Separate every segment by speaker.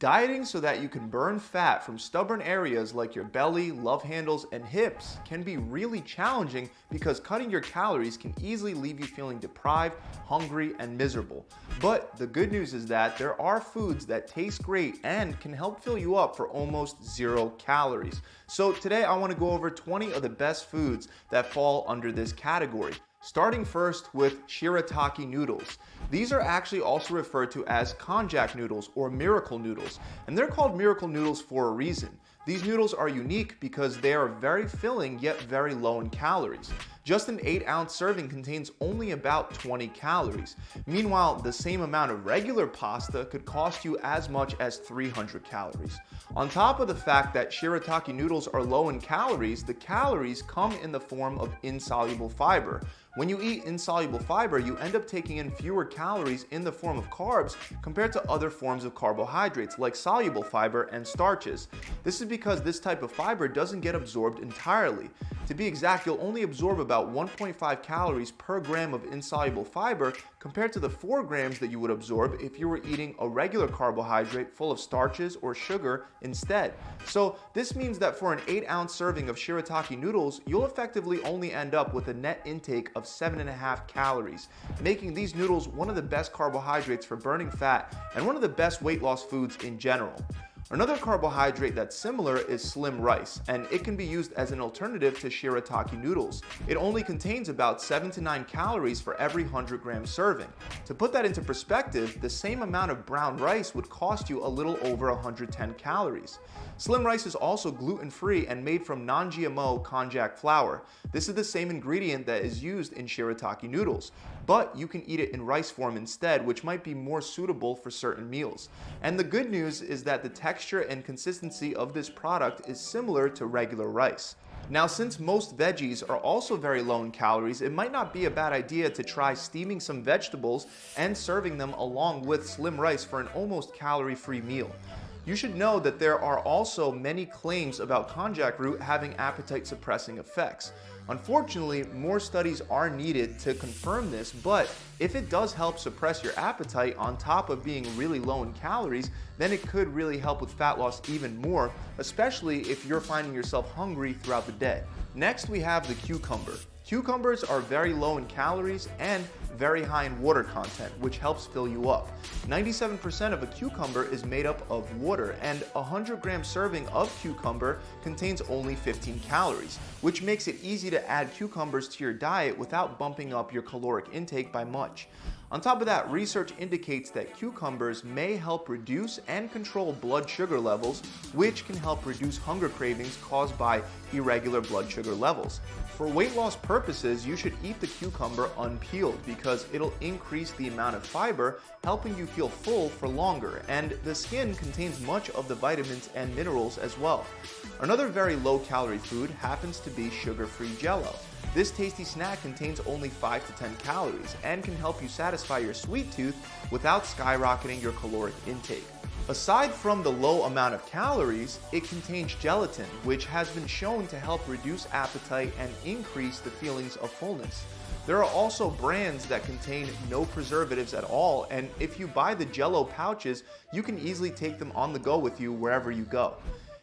Speaker 1: Dieting so that you can burn fat from stubborn areas like your belly, love handles, and hips can be really challenging because cutting your calories can easily leave you feeling deprived, hungry, and miserable. But the good news is that there are foods that taste great and can help fill you up for almost 0 calories. So today I want to go over 20 of the best foods that fall under this category. Starting first with shirataki noodles. These are actually also referred to as konjac noodles or miracle noodles, and they're called miracle noodles for a reason. These noodles are unique because they are very filling yet very low in calories. Just an 8-ounce serving contains only about 20 calories. Meanwhile, the same amount of regular pasta could cost you as much as 300 calories. On top of the fact that shirataki noodles are low in calories, the calories come in the form of insoluble fiber. When you eat insoluble fiber, you end up taking in fewer calories in the form of carbs compared to other forms of carbohydrates like soluble fiber and starches. This is because this type of fiber doesn't get absorbed entirely. To be exact, you'll only absorb about 1.5 calories per gram of insoluble fiber compared to the 4 grams that you would absorb if you were eating a regular carbohydrate full of starches or sugar instead. So this means that for an 8-ounce serving of shirataki noodles, you'll effectively only end up with a net intake of 7.5 calories, making these noodles one of the best carbohydrates for burning fat and one of the best weight loss foods in general. Another carbohydrate that's similar is slim rice, and it can be used as an alternative to shirataki noodles. It only contains about 7 to 9 calories for every 100-gram serving. To put that into perspective, the same amount of brown rice would cost you a little over 110 calories. Slim rice is also gluten-free and made from non-GMO konjac flour. This is the same ingredient that is used in shirataki noodles, but you can eat it in rice form instead, which might be more suitable for certain meals. And the good news is that the texture and consistency of this product is similar to regular rice. Now, since most veggies are also very low in calories, it might not be a bad idea to try steaming some vegetables and serving them along with slim rice for an almost calorie-free meal. You should know that there are also many claims about konjac root having appetite-suppressing effects. Unfortunately, more studies are needed to confirm this, but if it does help suppress your appetite on top of being really low in calories, then it could really help with fat loss even more, especially if you're finding yourself hungry throughout the day. Next, we have the cucumber. Cucumbers are very low in calories and very high in water content, which helps fill you up. 97% of a cucumber is made up of water, and a 100-gram serving of cucumber contains only 15 calories, which makes it easy to add cucumbers to your diet without bumping up your caloric intake by much. On top of that, research indicates that cucumbers may help reduce and control blood sugar levels, which can help reduce hunger cravings caused by irregular blood sugar levels. For weight loss purposes, you should eat the cucumber unpeeled because it'll increase the amount of fiber, helping you feel full for longer, and the skin contains much of the vitamins and minerals as well. Another very low-calorie food happens to be sugar-free Jell-O. This tasty snack contains only 5 to 10 calories and can help you satisfy your sweet tooth without skyrocketing your caloric intake. Aside from the low amount of calories, it contains gelatin, which has been shown to help reduce appetite and increase the feelings of fullness. There are also brands that contain no preservatives at all, and if you buy the Jell-O pouches, you can easily take them on the go with you wherever you go.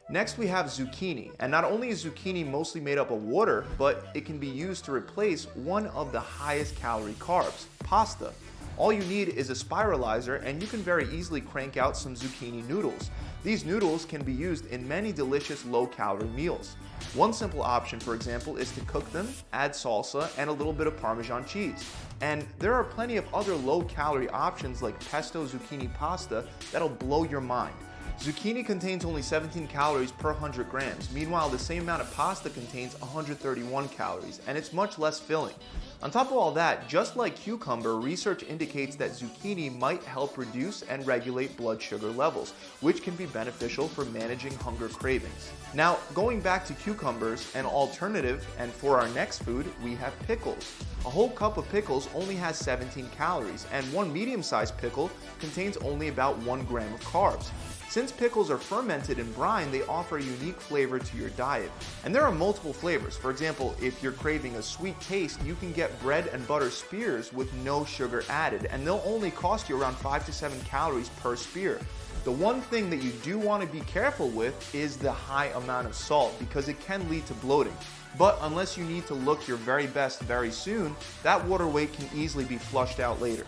Speaker 1: Next, we have zucchini, and not only is zucchini mostly made up of water, but it can be used to replace one of the highest calorie carbs, pasta. All you need is a spiralizer, and you can very easily crank out some zucchini noodles. These noodles can be used in many delicious low-calorie meals. One simple option, for example, is to cook them, add salsa, and a little bit of Parmesan cheese. And there are plenty of other low-calorie options like pesto zucchini pasta that'll blow your mind. Zucchini contains only 17 calories per 100 grams. Meanwhile, the same amount of pasta contains 131 calories, and it's much less filling. On top of all that, just like cucumber, research indicates that zucchini might help reduce and regulate blood sugar levels, which can be beneficial for managing hunger cravings. Now, going back to cucumbers, an alternative, and for our next food, we have pickles. A whole cup of pickles only has 17 calories, and one medium-sized pickle contains only about 1 gram of carbs. Since pickles are fermented in brine, they offer a unique flavor to your diet. And there are multiple flavors. For example, if you're craving a sweet taste, you can get bread and butter spears with no sugar added, and they'll only cost you around 5 to 7 calories per spear. The one thing that you do want to be careful with is the high amount of salt, because it can lead to bloating. But unless you need to look your very best very soon, that water weight can easily be flushed out later.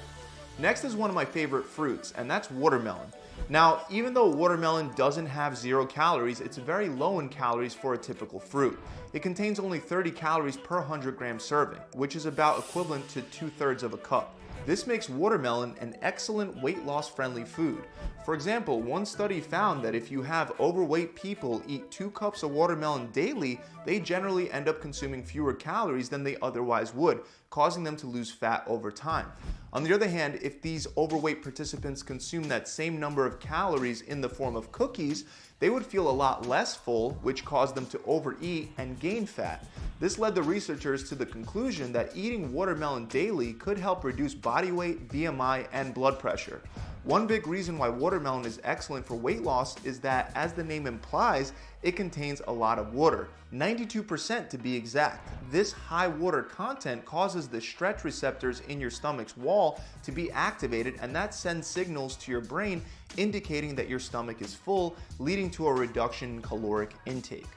Speaker 1: Next is one of my favorite fruits, and that's watermelon. Now, even though watermelon doesn't have 0 calories, it's very low in calories for a typical fruit. It contains only 30 calories per 100 gram serving, which is about equivalent to 2/3 of a cup. This makes watermelon an excellent weight loss friendly food. For example, one study found that if you have overweight people eat 2 cups of watermelon daily, they generally end up consuming fewer calories than they otherwise would, causing them to lose fat over time. On the other hand, if these overweight participants consume that same number of calories in the form of cookies, they would feel a lot less full, which caused them to overeat and gain fat. This led the researchers to the conclusion that eating watermelon daily could help reduce body weight, BMI, and blood pressure. One big reason why watermelon is excellent for weight loss is that, as the name implies, it contains a lot of water, 92% to be exact. This high water content causes the stretch receptors in your stomach's wall to be activated, and that sends signals to your brain indicating that your stomach is full, leading to a reduction in caloric intake.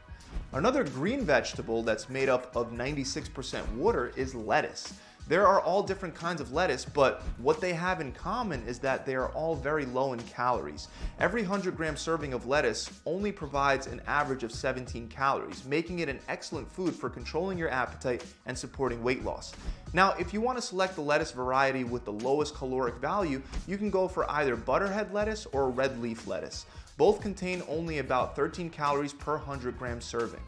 Speaker 1: Another green vegetable that's made up of 96% water is lettuce. There are all different kinds of lettuce, but what they have in common is that they are all very low in calories. Every 100 gram serving of lettuce only provides an average of 17 calories, making it an excellent food for controlling your appetite and supporting weight loss. Now, if you want to select the lettuce variety with the lowest caloric value, you can go for either butterhead lettuce or red leaf lettuce. Both contain only about 13 calories per 100 gram serving.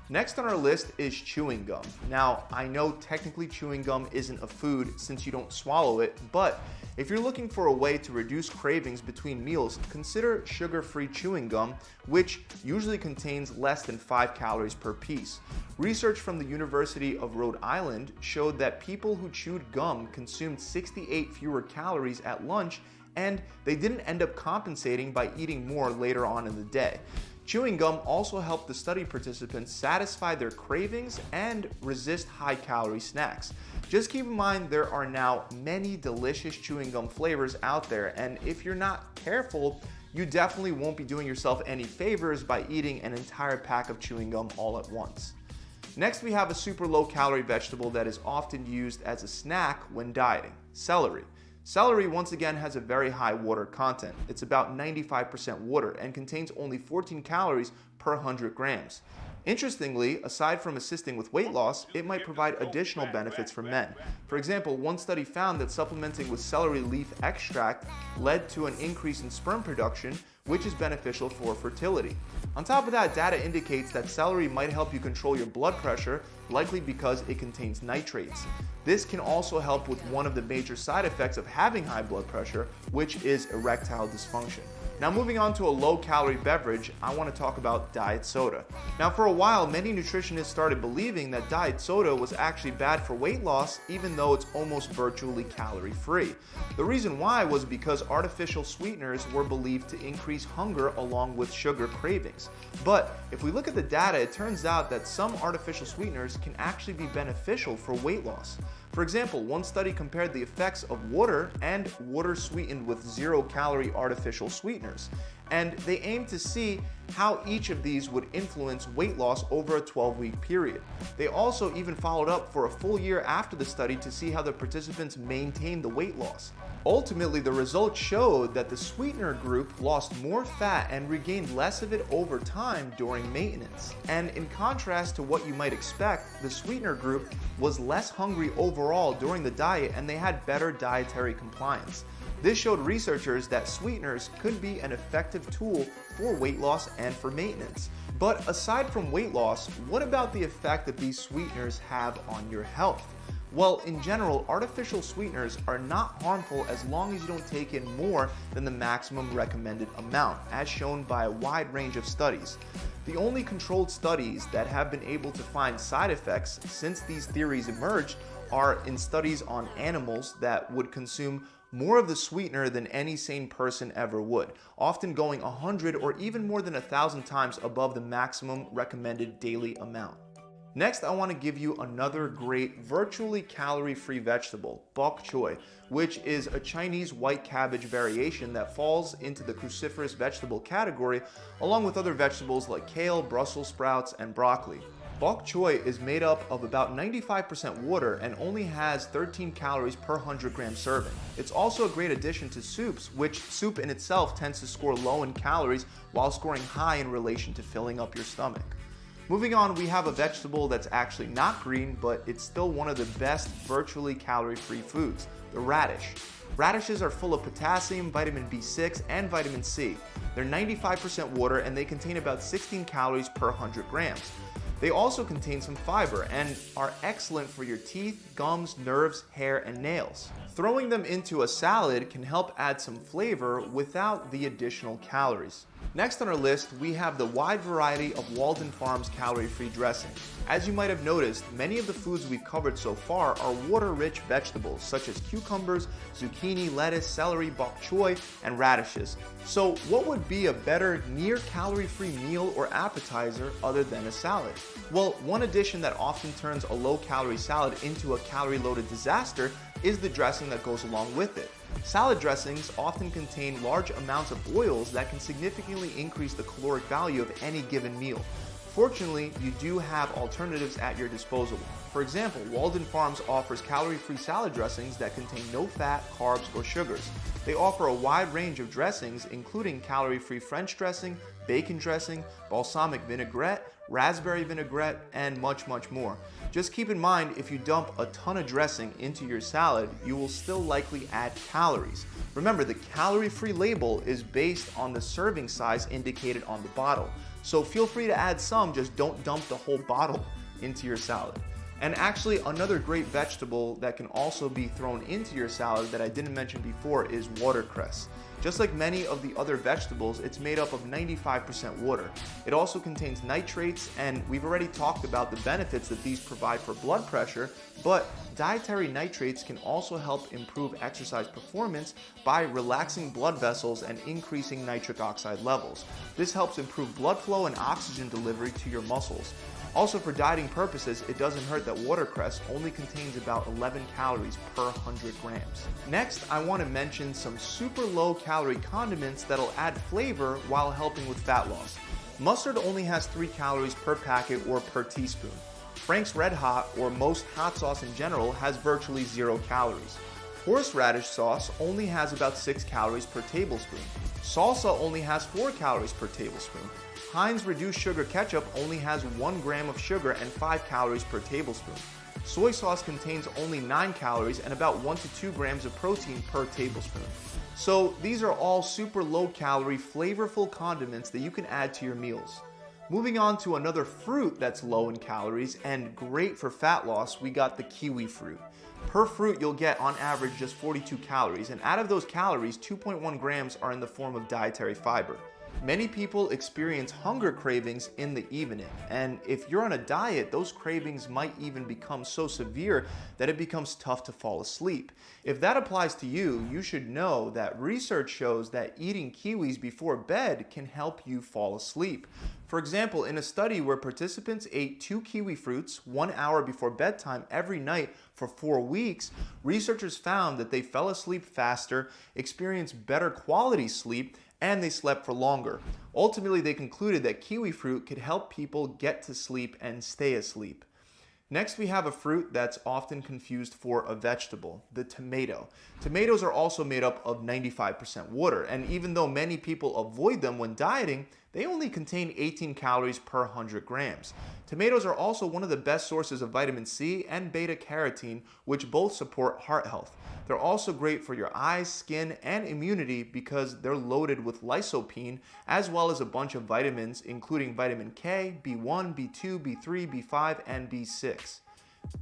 Speaker 1: Next on our list is chewing gum. Now, I know technically chewing gum isn't a food since you don't swallow it, but if you're looking for a way to reduce cravings between meals, consider sugar-free chewing gum, which usually contains less than 5 calories per piece. Research from the University of Rhode Island showed that people who chewed gum consumed 68 fewer calories at lunch, and they didn't end up compensating by eating more later on in the day. Chewing gum also helped the study participants satisfy their cravings and resist high-calorie snacks. Just keep in mind there are now many delicious chewing gum flavors out there, and if you're not careful, you definitely won't be doing yourself any favors by eating an entire pack of chewing gum all at once. Next, we have a super low-calorie vegetable that is often used as a snack when dieting: celery. Celery, once again, has a very high water content. It's about 95% water and contains only 14 calories per 100 grams. Interestingly, aside from assisting with weight loss, it might provide additional benefits for men. For example, one study found that supplementing with celery leaf extract led to an increase in sperm production, which is beneficial for fertility. On top of that, data indicates that celery might help you control your blood pressure, likely because it contains nitrates. This can also help with one of the major side effects of having high blood pressure, which is erectile dysfunction. Now, moving on to a low-calorie beverage, I want to talk about diet soda. Now, for a while, many nutritionists started believing that diet soda was actually bad for weight loss, even though it's almost virtually calorie-free. The reason why was because artificial sweeteners were believed to increase hunger along with sugar cravings. But if we look at the data, it turns out that some artificial sweeteners can actually be beneficial for weight loss. For example, one study compared the effects of water and water sweetened with 0-calorie artificial sweeteners, and they aimed to see how each of these would influence weight loss over a 12-week period. They also even followed up for a full year after the study to see how the participants maintained the weight loss. Ultimately, the results showed that the sweetener group lost more fat and regained less of it over time during maintenance. And in contrast to what you might expect, the sweetener group was less hungry overall during the diet, and they had better dietary compliance. This showed researchers that sweeteners could be an effective tool for weight loss and for maintenance. But aside from weight loss, what about the effect that these sweeteners have on your health? Well, in general, artificial sweeteners are not harmful as long as you don't take in more than the maximum recommended amount, as shown by a wide range of studies. The only controlled studies that have been able to find side effects since these theories emerged are in studies on animals that would consume more of the sweetener than any sane person ever would, often going 100 or even more than 1,000 times above the maximum recommended daily amount. Next, I want to give you another great virtually calorie-free vegetable, bok choy, which is a Chinese white cabbage variation that falls into the cruciferous vegetable category, along with other vegetables like kale, Brussels sprouts, and broccoli. Bok choy is made up of about 95% water and only has 13 calories per 100 gram serving. It's also a great addition to soups, which soup in itself tends to score low in calories while scoring high in relation to filling up your stomach. Moving on, we have a vegetable that's actually not green, but it's still one of the best virtually calorie-free foods, the radish. Radishes are full of potassium, vitamin B6, and vitamin C. They're 95% water and they contain about 16 calories per 100 grams. They also contain some fiber and are excellent for your teeth, gums, nerves, hair, and nails. Throwing them into a salad can help add some flavor without the additional calories. Next on our list, we have the wide variety of Walden Farms calorie-free dressing. As you might have noticed, many of the foods we've covered so far are water-rich vegetables such as cucumbers, zucchini, lettuce, celery, bok choy, and radishes. So what would be a better near calorie-free meal or appetizer other than a salad? Well, one addition that often turns a low-calorie salad into a calorie-loaded disaster is the dressing that goes along with it. Salad dressings often contain large amounts of oils that can significantly increase the caloric value of any given meal. Fortunately, you do have alternatives at your disposal. For example, Walden Farms offers calorie-free salad dressings that contain no fat, carbs, or sugars. They offer a wide range of dressings, including calorie-free French dressing, bacon dressing, balsamic vinaigrette, raspberry vinaigrette, and much, much more. Just keep in mind, if you dump a ton of dressing into your salad, you will still likely add calories. Remember, the calorie-free label is based on the serving size indicated on the bottle. So feel free to add some, just don't dump the whole bottle into your salad. And actually, another great vegetable that can also be thrown into your salad that I didn't mention before is watercress. Just like many of the other vegetables, it's made up of 95% water. It also contains nitrates, and we've already talked about the benefits that these provide for blood pressure, but dietary nitrates can also help improve exercise performance by relaxing blood vessels and increasing nitric oxide levels. This helps improve blood flow and oxygen delivery to your muscles. Also, for dieting purposes, it doesn't hurt that watercress only contains about 11 calories per 100 grams. Next, I want to mention some super low calorie condiments that'll add flavor while helping with fat loss. Mustard only has 3 calories per packet or per teaspoon. Frank's Red Hot, or most hot sauce in general, has virtually 0 calories. Horseradish sauce only has about 6 calories per tablespoon. Salsa only has 4 calories per tablespoon. Heinz reduced sugar ketchup only has 1 gram of sugar and 5 calories per tablespoon. Soy sauce contains only 9 calories and about 1 to 2 grams of protein per tablespoon. So these are all super low calorie, flavorful condiments that you can add to your meals. Moving on to another fruit that's low in calories and great for fat loss, we got the kiwi fruit. Per fruit, you'll get on average just 42 calories, and out of those calories, 2.1 grams are in the form of dietary fiber. Many people experience hunger cravings in the evening, and if you're on a diet, those cravings might even become so severe that it becomes tough to fall asleep. If that applies to you, you should know that research shows that eating kiwis before bed can help you fall asleep. For example, in a study where participants ate 2 kiwi fruits 1 hour before bedtime every night for 4 weeks, researchers found that they fell asleep faster, experienced better quality sleep, and they slept for longer. Ultimately, they concluded that kiwi fruit could help people get to sleep and stay asleep. Next, we have a fruit that's often confused for a vegetable, the tomato. Tomatoes are also made up of 95% water, and even though many people avoid them when dieting, they only contain 18 calories per 100 grams. Tomatoes are also one of the best sources of vitamin C and beta carotene, which both support heart health. They're also great for your eyes, skin, and immunity because they're loaded with lycopene, as well as a bunch of vitamins, including vitamin K, B1, B2, B3, B5, and B6.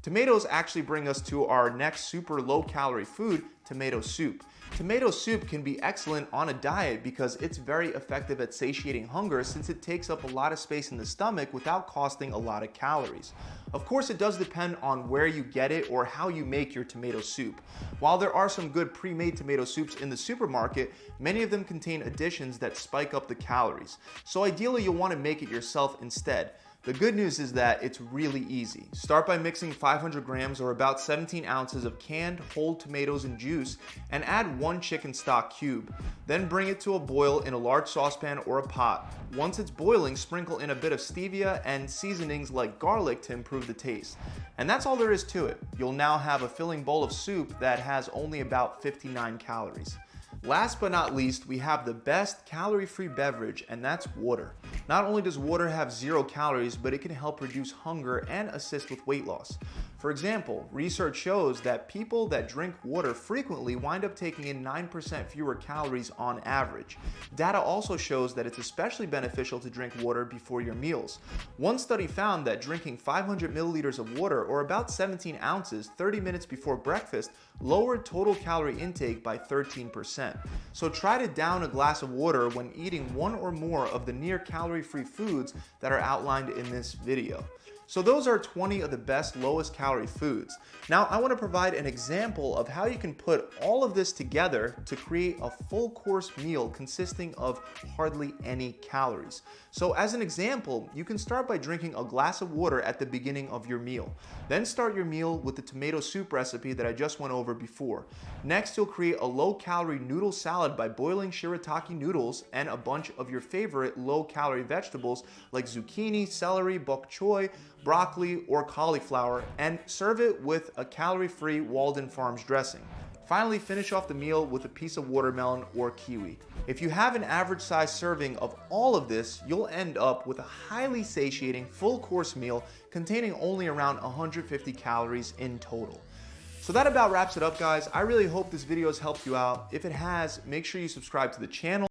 Speaker 1: Tomatoes actually bring us to our next super low-calorie food, tomato soup. Tomato soup can be excellent on a diet because it's very effective at satiating hunger since it takes up a lot of space in the stomach without costing a lot of calories. Of course, it does depend on where you get it or how you make your tomato soup. While there are some good pre-made tomato soups in the supermarket, many of them contain additions that spike up the calories. So ideally, you'll want to make it yourself instead. The good news is that it's really easy. Start by mixing 500 grams or about 17 ounces of canned whole tomatoes and juice and add 1 chicken stock cube. Then bring it to a boil in a large saucepan or a pot. Once it's boiling, sprinkle in a bit of stevia and seasonings like garlic to improve the taste. And that's all there is to it. You'll now have a filling bowl of soup that has only about 59 calories. Last but not least, we have the best calorie-free beverage, and that's water. Not only does water have 0 calories, but it can help reduce hunger and assist with weight loss. For example, research shows that people that drink water frequently wind up taking in 9% fewer calories on average. Data also shows that it's especially beneficial to drink water before your meals. One study found that drinking 500 milliliters of water, or about 17 ounces, 30 minutes before breakfast, lowered total calorie intake by 13%. So try to down a glass of water when eating one or more of the near calorie-free foods that are outlined in this video. So those are 20 of the best lowest calorie foods. Now I want to provide an example of how you can put all of this together to create a full course meal consisting of hardly any calories. So as an example, you can start by drinking a glass of water at the beginning of your meal. Then start your meal with the tomato soup recipe that I just went over before. Next, you'll create a low calorie noodle salad by boiling shirataki noodles and a bunch of your favorite low calorie vegetables like zucchini, celery, bok choy, broccoli, or cauliflower, and serve it with a calorie-free Walden Farms dressing. Finally, finish off the meal with a piece of watermelon or kiwi. If you have an average size serving of all of this, you'll end up with a highly satiating full course meal containing only around 150 calories in total. So that about wraps it up, guys. I really hope this video has helped you out. If it has, make sure you subscribe to the channel.